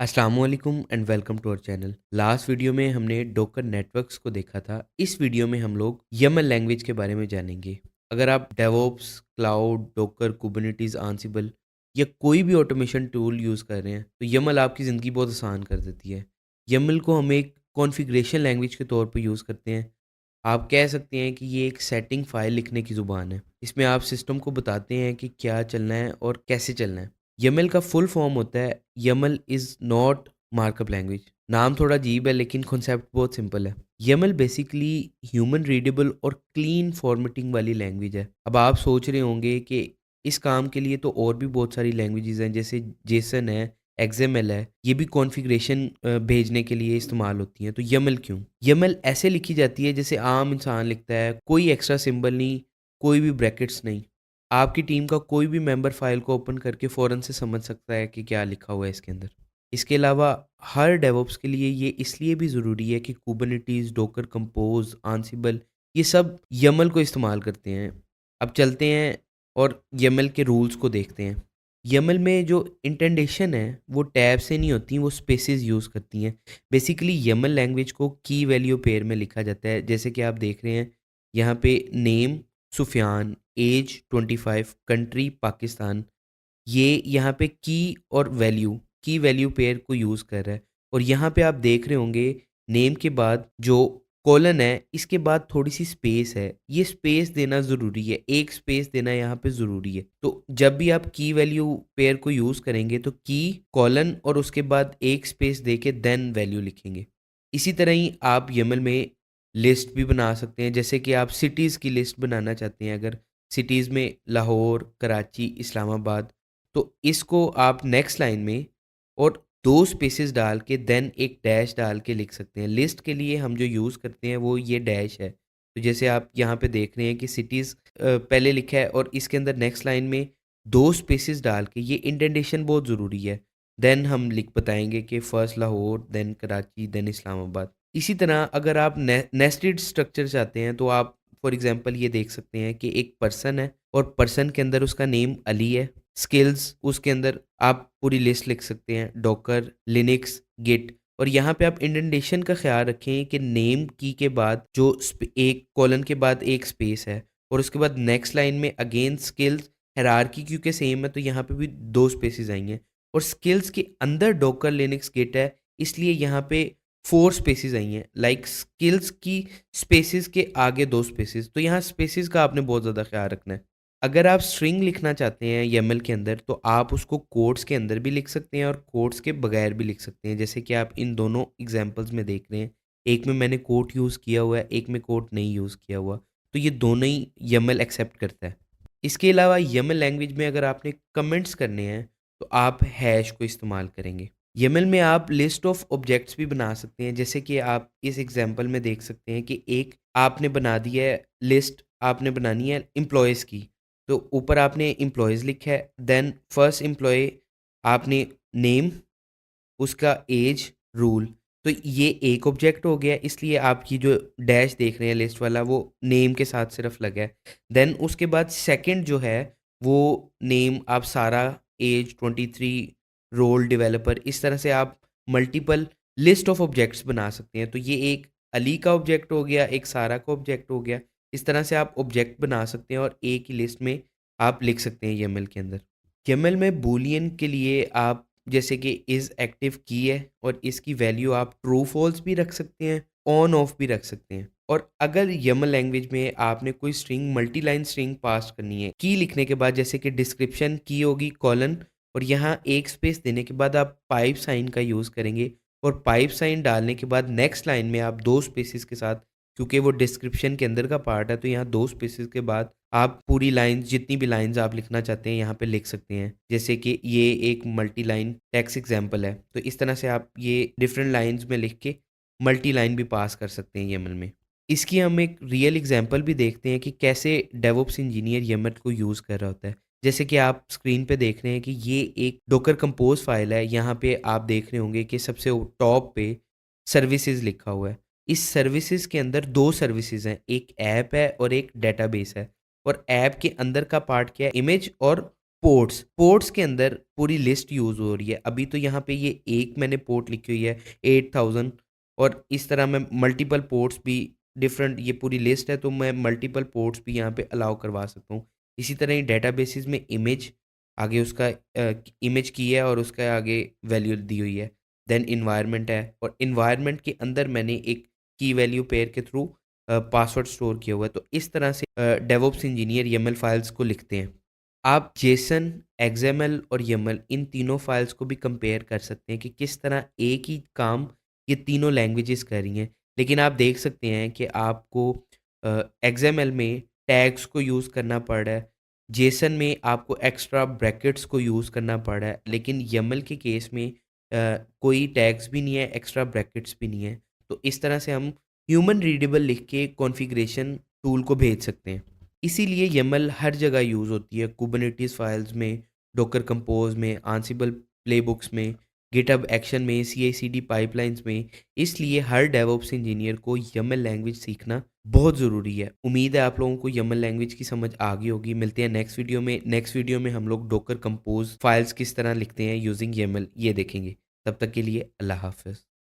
अस्सलामुअलैकुम and welcome to our channel. Last video में हमने डोकर नेटवर्क्स को देखा था। इस वीडियो में हम लोग यमल लैंग्वेज के बारे में जानेंगे। अगर आप डेवॉप्स, क्लाउड, डोकर, कुबरनेटिस, आंसिबल या कोई भी ऑटोमेशन टूल यूज़ कर रहे हैं तो यमल आपकी ज़िंदगी बहुत आसान कर देती है। यमल को हम एक कॉन्फ़िगरेशन लैंग्वेज के तौर पर यूज़ करते हैं। आप कह सकते हैं कि ये एक सेटिंग फ़ाइल लिखने की ज़ुबान है। इसमें आप सिस्टम को बताते हैं कि क्या चलना है और कैसे चलना है। यमल का फुल फॉर्म होता है Yamal is not markup language. नाम थोड़ा अजीब है लेकिन कॉन्सेप्ट बहुत सिंपल है। यमल बेसिकली ह्यूमन रीडेबल और क्लीन फॉर्मेटिंग वाली लैंग्वेज है। अब आप सोच रहे होंगे कि इस काम के लिए तो और भी बहुत सारी लैंग्वेजेस हैं, जैसे जेसन है, एक्सएमएल है, ये भी कॉन्फ़िगरेशन भेजने के लिए इस्तेमाल होती हैं। तो यमल क्यों? यमल ऐसे लिखी जाती है जैसे आम इंसान लिखता है, कोई एक्स्ट्रा सिंबल नहीं, कोई भी ब्रैकेट्स नहीं। आपकी टीम का कोई भी मेंबर फाइल को ओपन करके फ़ौरन से समझ सकता है कि क्या लिखा हुआ है इसके अंदर। इसके अलावा हर डेवऑप्स के लिए ये इसलिए भी ज़रूरी है कि कुबरनेटिस, डोकर कंपोज़, आंसिबल ये सब यमल को इस्तेमाल करते हैं। अब चलते हैं और यमल के रूल्स को देखते हैं। यमल में जो इंडेंटेशन है वो टैब से नहीं होती, वो स्पेसेस यूज़ करती हैं। बेसिकली यमल लैंग्वेज को की वैल्यू पेयर में लिखा जाता है, जैसे कि आप देख रहे हैं यहाँ पे name Sufiyan, age 25, country Pakistan. ये यहाँ पे की वैल्यू पेयर को यूज़ कर रहा है। और यहाँ पे आप देख रहे होंगे नेम के बाद जो कॉलन है इसके बाद थोड़ी-सी स्पेस है। ये स्पेस देना ज़रूरी है, एक स्पेस देना यहाँ पे ज़रूरी है। तो जब भी आप की वैल्यू पेयर को यूज़ करेंगे तो की कॉलन और उसके बाद एक स्पेस देके देन वैल्यू लिखेंगे। इसी तरह ही आप यमल में लिस्ट भी बना सकते हैं, जैसे कि आप सिटीज़ की लिस्ट बनाना चाहते हैं अगर सिटीज़ में लाहौर, कराची, इस्लामाबाद, तो इसको आप नेक्स्ट लाइन में और 2 स्पेसेस डाल के देन एक डैश डाल के लिख सकते हैं। लिस्ट के लिए हम जो यूज़ करते हैं वो ये डैश है। तो जैसे आप यहाँ पे देख रहे हैं कि सिटीज़ पहले लिखा है और इसके अंदर नेक्स्ट लाइन में 2 स्पेसेस डाल के ये इंडेंटेशन बहुत ज़रूरी है। देन हम लिख बताएँगे कि first Lahore, then Karachi, then Islamabad. इसी तरह अगर आप नेस्टेड स्ट्रक्चर चाहते हैं तो आप फॉर एग्जांपल ये देख सकते हैं कि एक पर्सन है और पर्सन के अंदर उसका नेम अली है। स्किल्स उसके अंदर आप पूरी लिस्ट लिख सकते हैं, डॉकर, लिनक्स, गिट। और यहाँ पे आप इंडेंटेशन का ख्याल रखें कि नेम की के बाद जो एक कॉलन के बाद एक स्पेस है और उसके बाद नेक्स्ट लाइन में अगेन स्किल्स, हायरार्की क्योंकि सेम है तो यहाँ पे भी 2 स्पेसेस आएंगे। और स्किल्स के अंदर डॉकर, लिनक्स, गिट है, इसलिए यहाँ पे 4 स्पेसेस आई हैं। लाइक स्किल्स की स्पेसेस के आगे 2 स्पेसेस, तो यहाँ स्पेसेस का आपने बहुत ज़्यादा ख्याल रखना है। अगर आप स्ट्रिंग लिखना चाहते हैं यमल के अंदर तो आप उसको कोट्स के अंदर भी लिख सकते हैं और कोट्स के बगैर भी लिख सकते हैं, जैसे कि आप इन दोनों एग्जांपल्स में देख रहे हैं। एक में मैंने कोट यूज़ किया हुआ है, एक में कोट नहीं यूज़ किया हुआ, तो ये दोनों ही यमल एक्सेप्ट करता है। इसके अलावा यमल लैंग्वेज में अगर आपने कमेंट्स करने हैं तो आप हैश को इस्तेमाल करेंगे। यमल में आप लिस्ट ऑफ ऑब्जेक्ट्स भी बना सकते हैं, जैसे कि आप इस एग्जांपल में देख सकते हैं कि एक आपने बना दिया है लिस्ट, आपने बनानी है एम्प्लॉयज़ की। तो ऊपर आपने एम्प्लॉयज़ लिखा है, देन फर्स्ट एम्प्लॉय आपने नेम, उसका एज, रूल। तो ये एक ऑब्जेक्ट हो गया, इसलिए आपकी जो डैश देख रहे हैं लिस्ट वाला वो नेम के साथ सिर्फ लगा है। देन उसके बाद सेकंड जो है वो नेम आप सारा, एज 23, रोल डेवलपर, इस तरह से आप मल्टीपल लिस्ट ऑफ ऑब्जेक्ट्स बना सकते हैं। तो ये एक अली का ऑब्जेक्ट हो गया, एक सारा का ऑब्जेक्ट हो गया। इस तरह से आप ऑब्जेक्ट बना सकते हैं और एक ही लिस्ट में आप लिख सकते हैं यमल के अंदर। यमल में बूलियन के लिए आप जैसे कि इज़ एक्टिव की है और इसकी वैल्यू आप ट्रू फॉल्स भी रख सकते हैं, ऑन ऑफ भी रख सकते हैं। और अगर यमल लैंग्वेज में आपने कोई string multi line string pass करनी है की लिखने के बाद, जैसे कि डिस्क्रिप्शन की होगी कॉलन और यहाँ एक स्पेस देने के बाद आप पाइप साइन का यूज़ करेंगे और पाइप साइन डालने के बाद नेक्स्ट लाइन में आप 2 स्पेसेस के साथ, क्योंकि वो डिस्क्रिप्शन के अंदर का पार्ट है तो यहाँ 2 स्पेसेस के बाद आप पूरी लाइन्स, जितनी भी लाइन्स आप लिखना चाहते हैं यहाँ पे लिख सकते हैं। जैसे कि ये एक मल्टी लाइन टेक्स्ट एग्जांपल है, तो इस तरह से आप ये डिफरेंट लाइन्स में लिख के मल्टी लाइन भी पास कर सकते हैं यमल में। इसकी हम एक रियल एग्जांपल भी देखते हैं कि कैसे डेवऑप्स इंजीनियर यमल को यूज़ कर रहा होता है। जैसे कि आप स्क्रीन पे देख रहे हैं कि ये एक डॉकर कंपोज़ फाइल है। यहाँ पे आप देख रहे होंगे कि सबसे टॉप पे सर्विसेज़ लिखा हुआ है। इस सर्विसेज़ के अंदर 2 सर्विसेज़ हैं, एक ऐप है और एक डेटाबेस है। और ऐप के अंदर का पार्ट क्या है, इमेज और पोर्ट्स के अंदर पूरी लिस्ट यूज़ हो रही है। अभी तो यहाँ पे ये एक मैंने पोर्ट लिखी हुई है 8000, और इस तरह मैं मल्टीपल पोर्ट्स भी डिफरेंट, ये पूरी लिस्ट है तो मैं मल्टीपल पोर्ट्स भी यहाँ पे अलाउ करवा सकता हूँ। इसी तरह ही डेटाबेसेस में इमेज, आगे उसका इमेज की है और उसका आगे वैल्यू दी हुई है। देन इन्वायरमेंट है, और इन्वायरमेंट के अंदर मैंने एक की वैल्यू पेयर के थ्रू पासवर्ड स्टोर किया हुआ है। तो इस तरह से डेवऑप्स इंजीनियर YAML फाइल्स को लिखते हैं। आप जेसन, एक्सएमएल और YAML इन तीनों फाइल्स को भी कंपेयर कर सकते हैं कि किस तरह एक ही काम ये तीनों लैंग्वेजेस कर रही हैं। लेकिन आप देख सकते हैं कि आपको एक्सएमएल में टैग्स को यूज़ करना पड़ रहा है, जेसन में आपको एक्स्ट्रा ब्रैकेट्स को यूज़ करना पड़ रहा है, लेकिन YAML के केस में कोई टैग्स भी नहीं है, एक्स्ट्रा ब्रैकेट्स भी नहीं है। तो इस तरह से हम ह्यूमन रीडेबल लिख के कॉन्फ़िगरेशन टूल को भेज सकते हैं। इसीलिए YAML हर जगह यूज़ होती है, कुबरनेटिस फाइल्स में, डॉकर कंपोज में, आंसिबल प्लेबुक्स में, गिटहब एक्शन में, CI/CD पाइपलाइंस में। इसलिए हर डेवऑप्स इंजीनियर को YAML लैंग्वेज सीखना बहुत ज़रूरी है। उम्मीद है आप लोगों को YAML लैंग्वेज की समझ आ गई होगी। मिलते हैं नेक्स्ट वीडियो में। नेक्स्ट वीडियो में हम लोग डॉकर कंपोज फाइल्स किस तरह लिखते हैं यूजिंग YAML, ये देखेंगे। तब तक के लिए अल्लाह हाफ़िज़।